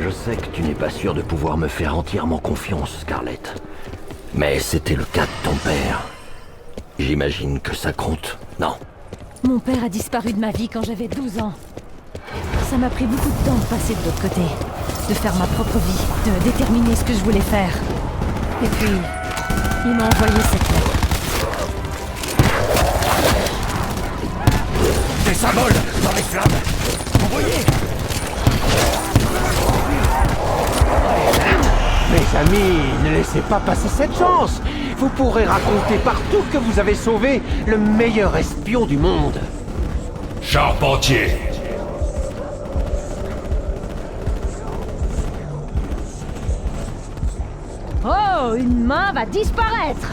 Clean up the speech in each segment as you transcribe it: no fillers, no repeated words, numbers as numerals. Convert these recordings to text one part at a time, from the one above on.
Je sais que tu n'es pas sûr de pouvoir me faire entièrement confiance, Scarlett. Mais c'était le cas de ton père. J'imagine que ça compte, non? Mon père a disparu de ma vie quand j'avais 12 ans. Ça m'a pris beaucoup de temps de passer de l'autre côté, de faire ma propre vie, de déterminer ce que je voulais faire. Et puis, il m'a envoyé cette lettre. Des symboles dans les flammes. Vous voyez? Mes amis, ne laissez pas passer cette chance. Vous pourrez raconter partout que vous avez sauvé le meilleur espion du monde. Charpentier. Oh, une main va disparaître!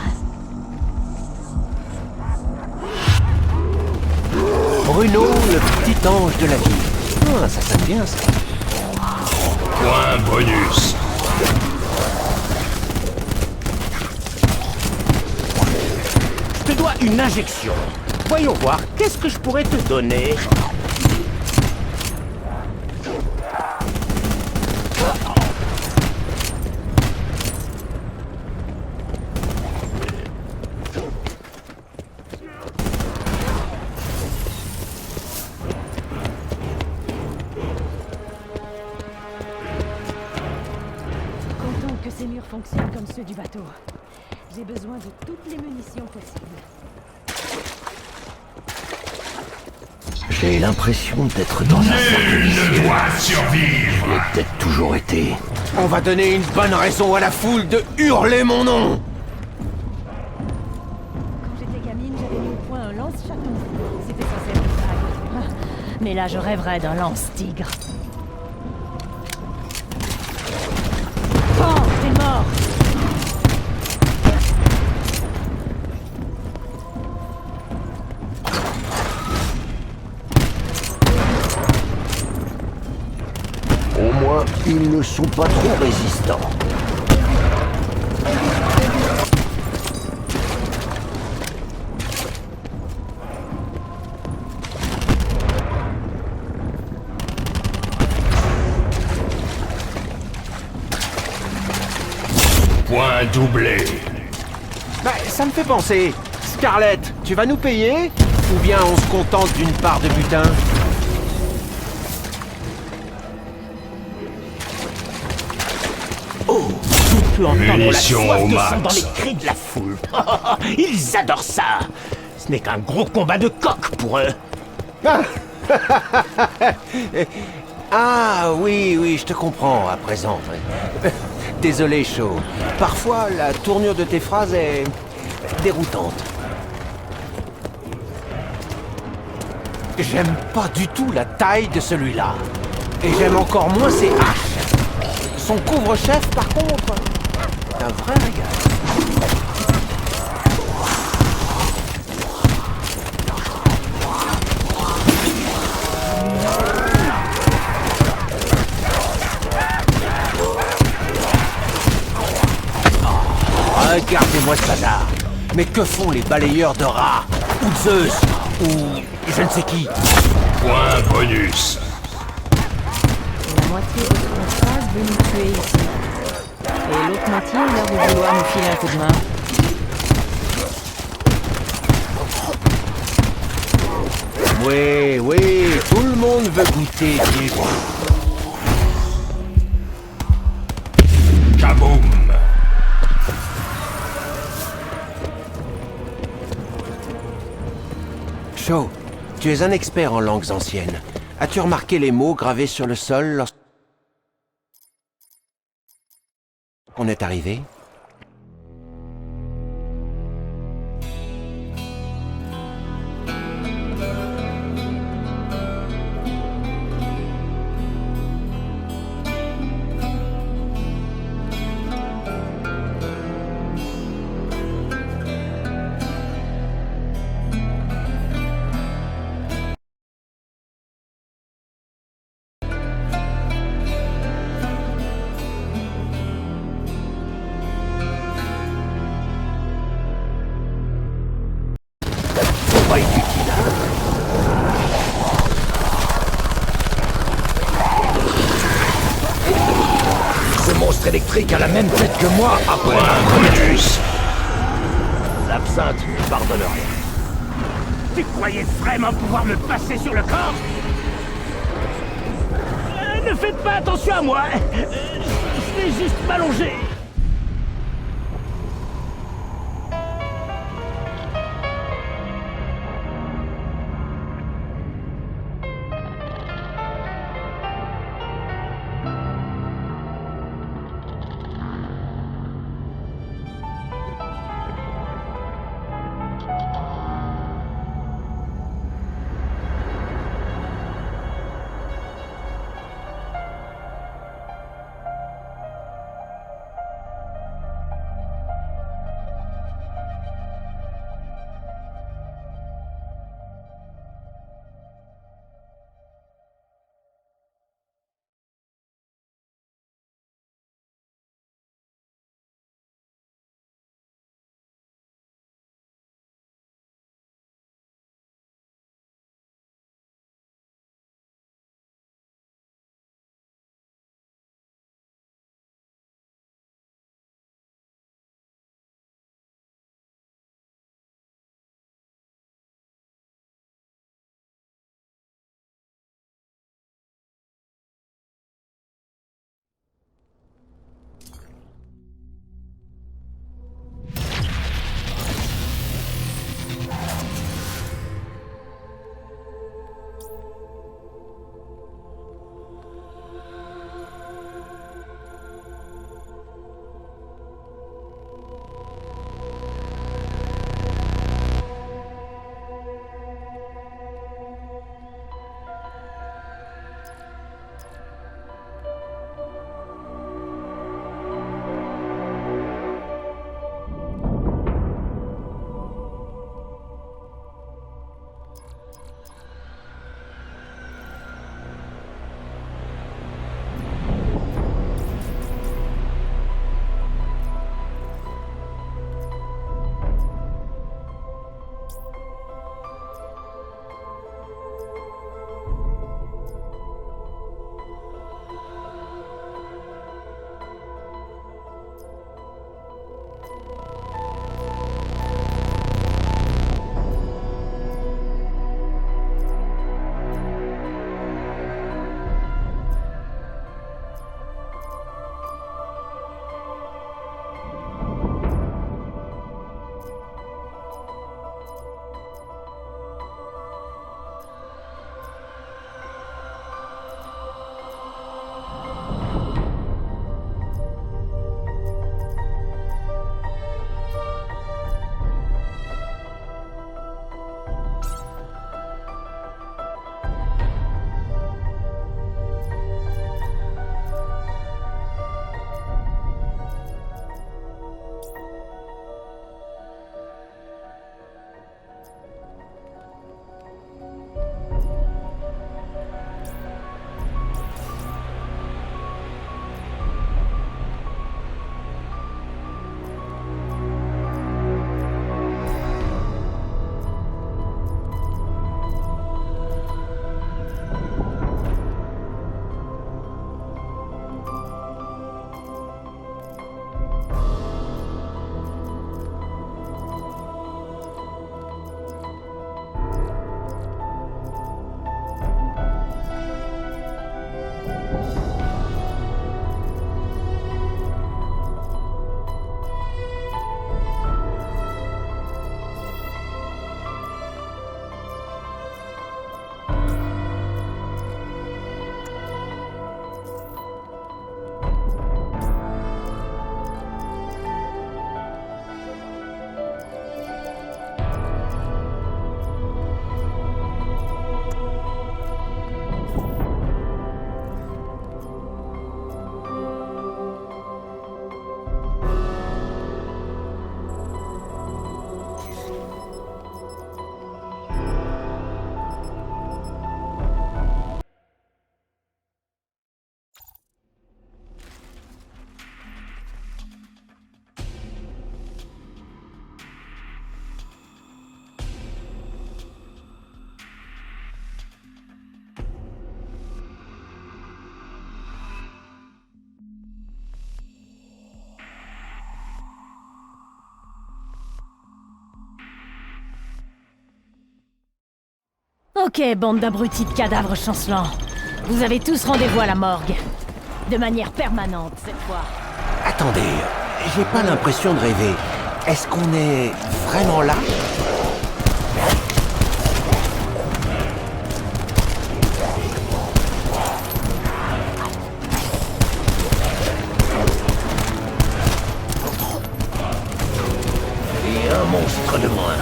Bruno, le petit ange de la vie. Ah, ça sonne bien, ça. Point bonus. Je te dois une injection. Voyons voir, qu'est-ce que je pourrais te donner? Content que ces murs fonctionnent comme ceux du bateau. J'ai besoin de toutes les munitions possibles. J'ai l'impression d'être dans un cercle vicieux. doit survivre. Je l'ai peut-être toujours été. On va donner une bonne raison à la foule de hurler mon nom. Quand j'étais gamine, j'avais mis au point un lance-chaton. C'était censé être une bague. Ah, mais là, je rêverais d'un lance-tigre. Oh, t'es mort! Au moins, ils ne sont pas trop résistants. Point doublé. Bah, ça me fait penser. Scarlett, tu vas nous payer? Ou bien on se contente d'une part de butin? Oh, on peut entendre la Munitions soif au de max. sang dans les cris de la foule. Ils adorent ça. Ce n'est qu'un gros combat de coq pour eux. Ah oui, oui, je te comprends à présent. Désolé, Shaw. Parfois, la tournure de tes phrases est déroutante. J'aime pas du tout la taille de celui-là. Et j'aime encore moins ses haches. Son couvre-chef, par contre, est un vrai régal. Regardez-moi ce bazar. Mais que font les balayeurs de rats? Ou Zeus? Ou je ne sais qui? Point bonus. La moitié de ce qu'on fasse veut nous tuer ici. Et l'autre moitié a l'air de vouloir nous filer un coup de main. Oui, oui, tout le monde veut goûter Diego. Kaboom. Shaw, tu es un expert en langues anciennes. As-tu remarqué les mots gravés sur le sol lorsqu'on est arrivé? électrique a la même tête que moi après Point bonus. l'absinthe ne pardonne rien. Tu croyais vraiment pouvoir me passer sur le corps? Ne faites pas attention à moi. Je vais juste m'allonger. Ok, bande d'abrutis de cadavres chancelants. Vous avez tous rendez-vous à la morgue. De manière permanente, cette fois. Attendez, j'ai pas l'impression de rêver. Est-ce qu'on est vraiment là? Et un monstre de moins.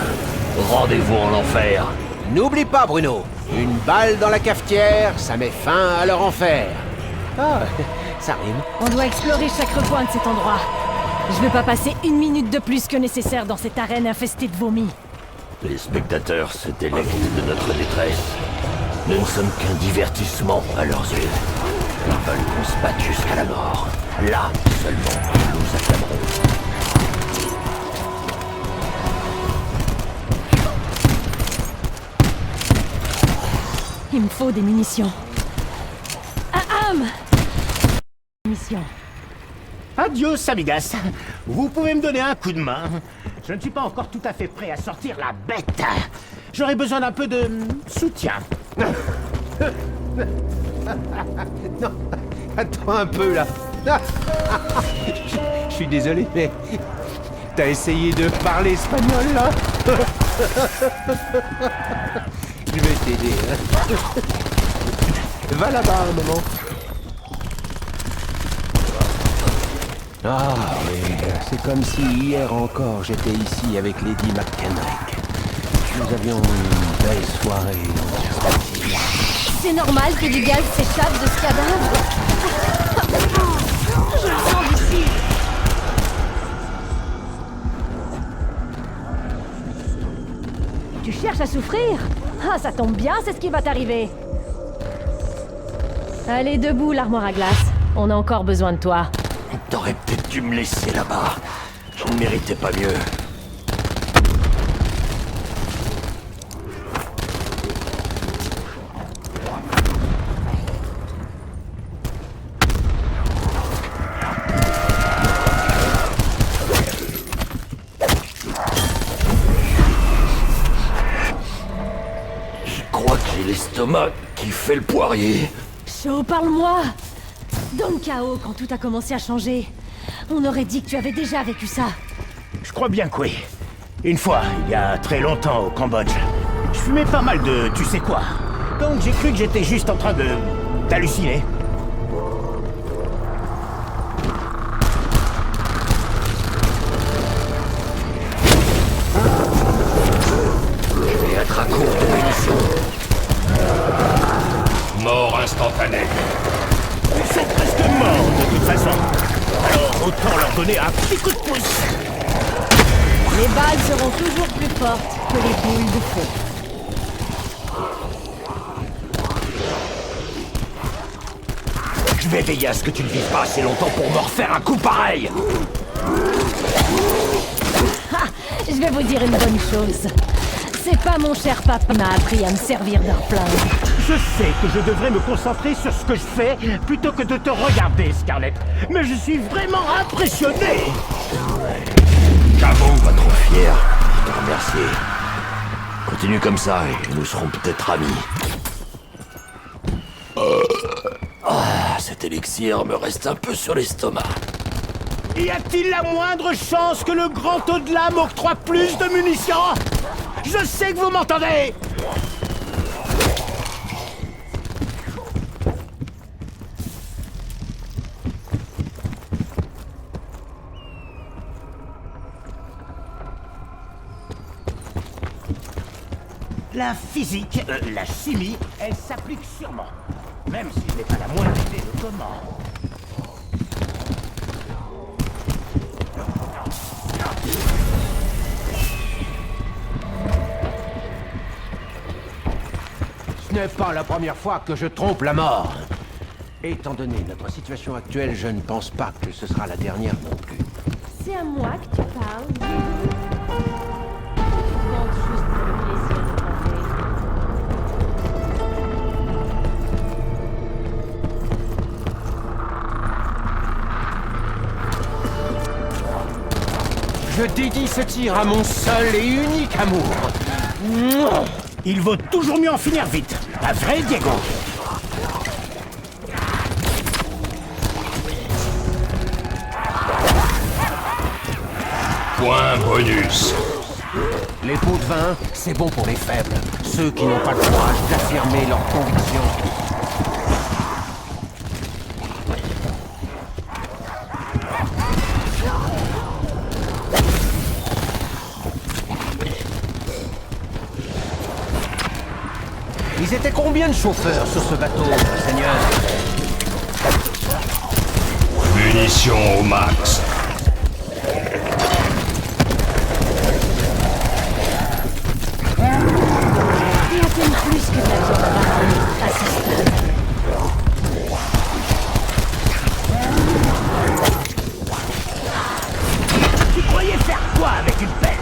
Rendez-vous en enfer. N'oublie pas, Bruno, une balle dans la cafetière, ça met fin à leur enfer. Ah, ça rime. On doit explorer chaque recoin de cet endroit. Je veux pas passer une minute de plus que nécessaire dans cette arène infestée de vomi. Les spectateurs se délectent de notre détresse. Nous ne sommes qu'un divertissement à leurs yeux. Ils veulent qu'on se batte jusqu'à la mort. Là seulement, nous acclamerons. Il me faut des munitions. Munitions. Adios, amigas. Vous pouvez me donner un coup de main. Je ne suis pas encore tout à fait prêt à sortir la bête. J'aurais besoin d'un peu de soutien. Non, attends un peu là. Je suis désolé, mais t'as essayé de parler espagnol là? Je vais t'aider. Va là-bas un moment. Ah oui, c'est comme si hier encore j'étais ici avec Lady McKendrick. Nous avions une belle soirée en perspective. C'est normal que du gaz s'échappe de ce cadavre. Je le sens d'ici. Tu cherches à souffrir? Ah, ça tombe bien, c'est ce qui va t'arriver. Allez, debout, l'armoire à glace. On a encore besoin de toi. T'aurais peut-être dû me laisser là-bas. Je ne méritais pas mieux. Je crois que j'ai l'estomac qui fait le poirier. Shaw, parle-moi. Dans le chaos, quand tout a commencé à changer, on aurait dit que tu avais déjà vécu ça. Je crois bien que oui. Une fois, il y a très longtemps au Cambodge, je fumais pas mal de tu sais quoi. Donc j'ai cru que j'étais juste en train d'halluciner. Je vais être à court de munitions. Mort instantanée. Ils sont presque morts de toute façon. Alors autant leur donner un petit coup de pouce. Les balles seront toujours plus fortes que les boules de feu. Je vais veiller à ce que tu ne vives pas assez longtemps pour me refaire un coup pareil. Ah, je vais vous dire une bonne chose. C'est pas mon cher papa qui m'a appris à me servir d'un flingue. Je sais que je devrais me concentrer sur ce que je fais plutôt que de te regarder, Scarlett. Mais je suis vraiment impressionné. J'avoue, pas trop fier. Je te remercie. Continue comme ça et nous serons peut-être amis. Cet élixir me reste un peu sur l'estomac. Y a-t-il la moindre chance que le grand au-delà m'octroie plus de munitions? Je sais que vous m'entendez. La physique, la chimie, elle s'applique sûrement. Même si je n'ai pas la moindre idée de comment. Ce n'est pas la première fois que je trompe la mort. Étant donné notre situation actuelle, je ne pense pas que ce sera la dernière non plus. C'est à moi que tu parles. Je compte juste pour le plaisir de Je dédie ce tir à mon seul et unique amour. Mouah. Il vaut toujours mieux en finir vite. Un vrai Diego. Point bonus. Les pots de vin, c'est bon pour les faibles. Ceux qui n'ont pas le courage d'affirmer leurs convictions. Ils étaient combien de chauffeurs sur ce bateau, Seigneur? Munitions au max. Et à peine plus que de la viande à ce stade. Tu croyais faire quoi avec une pelle?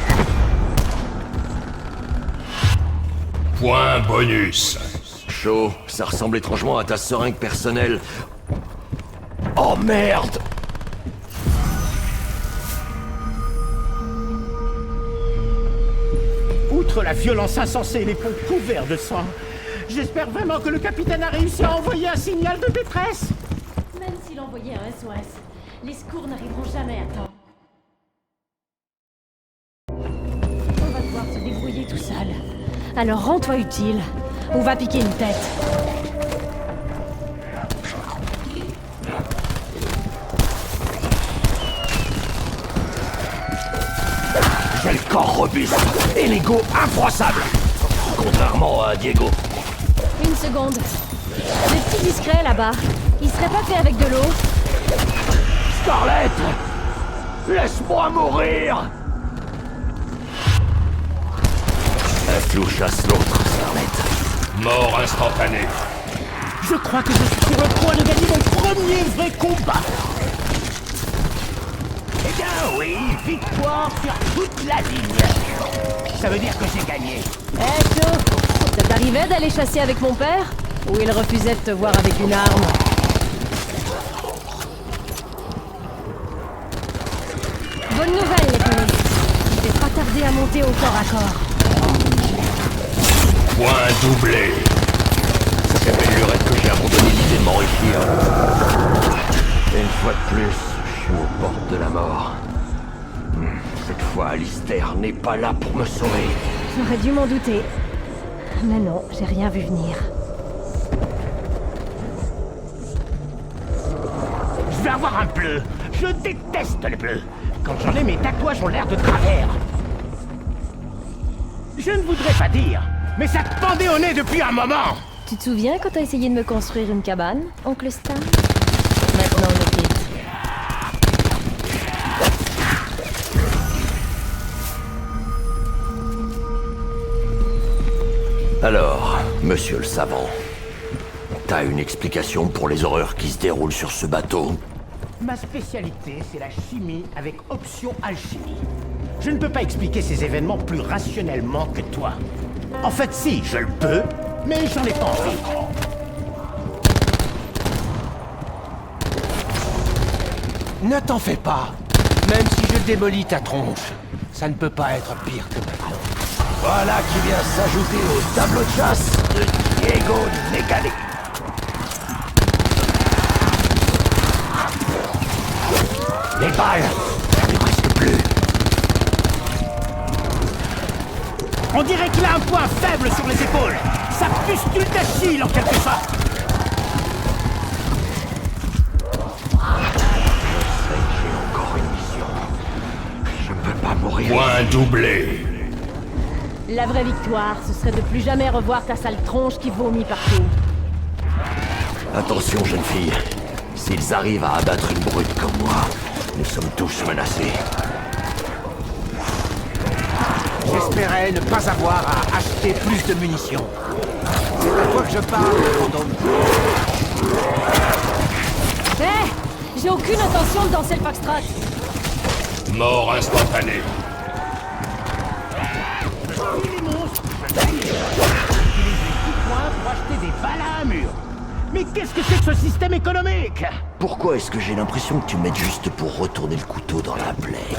Point bonus. Chaud, ça ressemble étrangement à ta seringue personnelle. Oh merde! Outre la violence insensée et les ponts couverts de sang, j'espère vraiment que le capitaine a réussi à envoyer un signal de détresse. Même s'il envoyait un SOS, les secours n'arriveront jamais à temps. On va devoir se débrouiller tout seul. Alors rends-toi utile. On va piquer une tête. J'ai le corps robuste et l'ego infroissable. Contrairement à Diego. Une seconde. Le petit discret là-bas, il serait pas fait avec de l'eau? Scarlett! Laisse-moi mourir! Un flou chasse l'autre, Scarlett. Mort instantanée. Je crois que je suis sur le point de gagner mon premier vrai combat. Eh bien oui, victoire sur toute la ligne. Ça veut dire que j'ai gagné. Hé, Joe! Ça t'arrivait d'aller chasser avec mon père? Ou il refusait de te voir avec une arme? Bonne nouvelle, les polices. Je vais pas tarder à monter au corps à corps. Point doublé. Ça fait belle lurette que j'ai abandonné l'idée de m'enrichir. Et une fois de plus, je suis aux portes de la mort. Cette fois, Alistair n'est pas là pour me sauver. J'aurais dû m'en douter. Mais non, j'ai rien vu venir. Je vais avoir un bleu. Je déteste les bleus. Quand j'en ai, mes tatouages ont l'air de travers. Je ne voudrais pas dire, mais ça te pendait au nez depuis un moment. Tu te souviens quand t'as essayé de me construire une cabane, oncle Stan? Maintenant, on est quitte. Alors, monsieur le savant, t'as une explication pour les horreurs qui se déroulent sur ce bateau? Ma spécialité, c'est la chimie avec option alchimie. Je ne peux pas expliquer ces événements plus rationnellement que toi. En fait, si, je le peux, mais j'en ai pas envie. Ne t'en fais pas. Même si je démolis ta tronche, ça ne peut pas être pire que maintenant. Voilà qui vient s'ajouter au tableau de chasse de Diego Negale. Les balles, j'en ai presque plus. On dirait qu'il a un point faible sur les épaules. Sa pustule d'Achille, en quelque sorte. J'ai encore une mission. Je ne peux pas mourir. Point doublé. La vraie victoire, ce serait de plus jamais revoir ta sale tronche qui vomit partout. Attention, jeune fille. S'ils arrivent à abattre une brute comme moi, nous sommes tous menacés. J'espérais ne pas avoir à acheter plus de munitions. C'est à toi que je parle, fantôme. Hé! J'ai aucune intention de danser le foxtrot. Mort instantanée. Les monstres, utiliser 10 points pour acheter des balles à un mur. Mais qu'est-ce que c'est que ce système économique? Pourquoi est-ce que j'ai l'impression que tu m'aides juste pour retourner le couteau dans la plaie?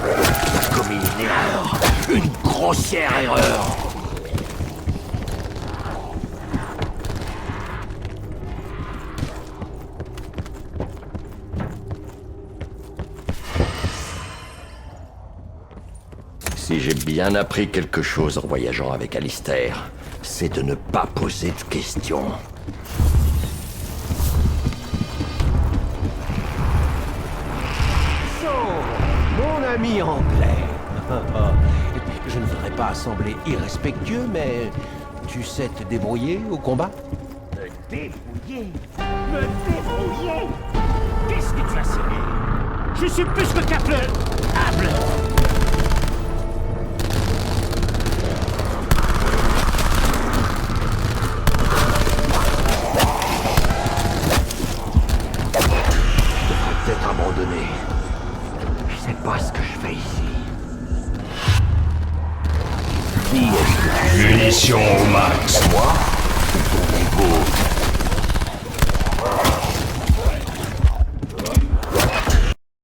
T'as commis une erreur. Une grossière erreur. j'ai bien appris quelque chose en voyageant avec Alistair. C'est de ne pas poser de questions. Mon ami anglais. Je ne voudrais pas sembler irrespectueux, mais tu sais te débrouiller au combat? Me débrouiller? Me débrouiller? Qu'est-ce que tu as serré? Je suis plus que capable. Peut-être abandonné. Je sais pas ce que je fais ici. Qui est-ce que tu es? Munitions au max. Moi?